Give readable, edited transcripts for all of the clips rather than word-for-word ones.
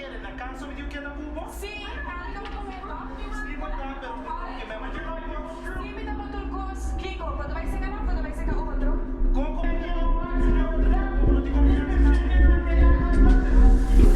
quer na casa me diu que é da bubo? Sim, ano mo momento? Sim, mas pero que me mande lá e Sim, me dá uma turcos. Kiko, quando vai ser canal, quando vai ser com o outro? como é que eu faço? Não te confio.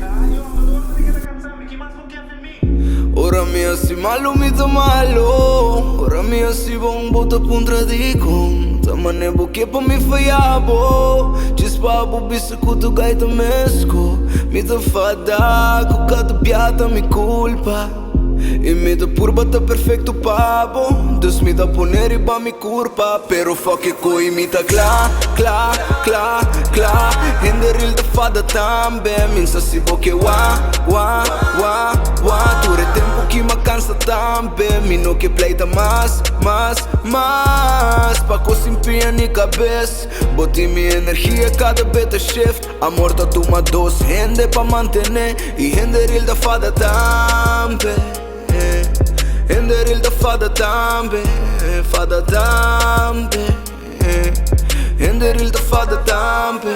Ah, eu adoro que canção, que mais não quer ver mim? Ora mia si malo mi ta malo. Ora mia si bom bota puntra di con. Tamane buke pa mi fayabo. Cispabu bisu kutu gaita mesco. Mi ta fada, cucata piata mi culpa. E me da purba tá perfeito pabo. Deus me dá poner e ba mi curpa. Pero fuck coi mi ta cla, cla, cla, cla. Henderil da fada tambe. Minsa si boke wa, wa, wa, wa. Ture tempo que me cansa tambe. Mino que pleita mais, mais, mais. Pa co simpia ni cabeça. Boti mi energia cada beta shift. Amor tá toma doce, rende pa mantener. E henderil da fada tambe. Henderil da fada tambe, fada tambe. Henderil da fada tambe.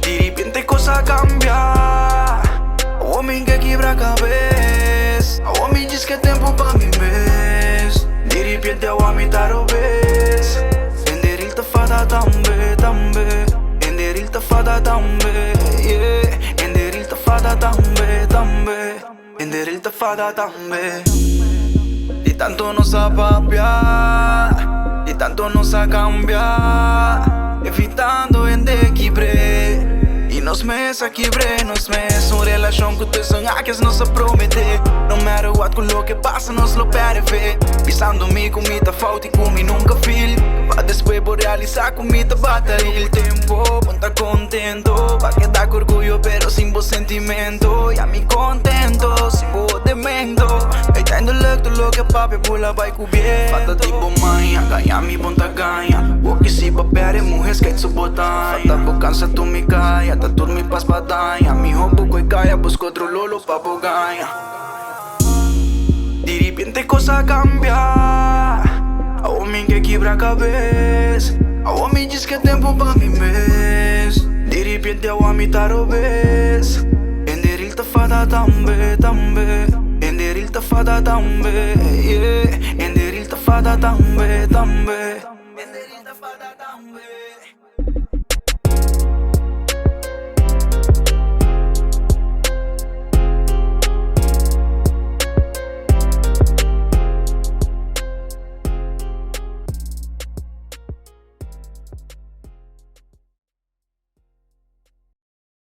De repente cosa cambia. O homem que quebra a cabeça. O homem diz que é tempo pra mim mesmo. De repente o homem tá obês. Henderil da fada tambe, tambe. Henderil da fada tambe, yeah. Henderil da fada tambe, tambe. Henderil da fada tambe. De tanto nos apapiar, de tanto nos a cambiar, evitando en de quebre. E nos mesa quebre, nos mesa uma relação que te sonhar que nos a prometer. No matter what, com lo que passa, nos lo perde ver. Pisando mi comida falta e comi nunca feel. Pa después por realizar comida bata el tempo. Ponta contento, pa quedar com orgulho pero sin vos sentimento. E a mi contento, sin vos demento. Deitando lecto lo que papi pula vai cubrir. Fata tipo manha, ganha mi ponta ganha. O que se papere, morrer skate su botanha. Fata bo cansa tu mi caia, tá tudo me pas padanha. Mi roubo coi caia, busco outro lolo papo ganha. De repente cosa cambia. A homem que quebra a cabeça. A homem diz que é tempo pra mim mesmo. De repente o homem tá obês. Henderil da fada tambe, tambe. Henderil da fada tambe, yeah. Henderil da fada tambe, tambe. Henderil da fada tambe.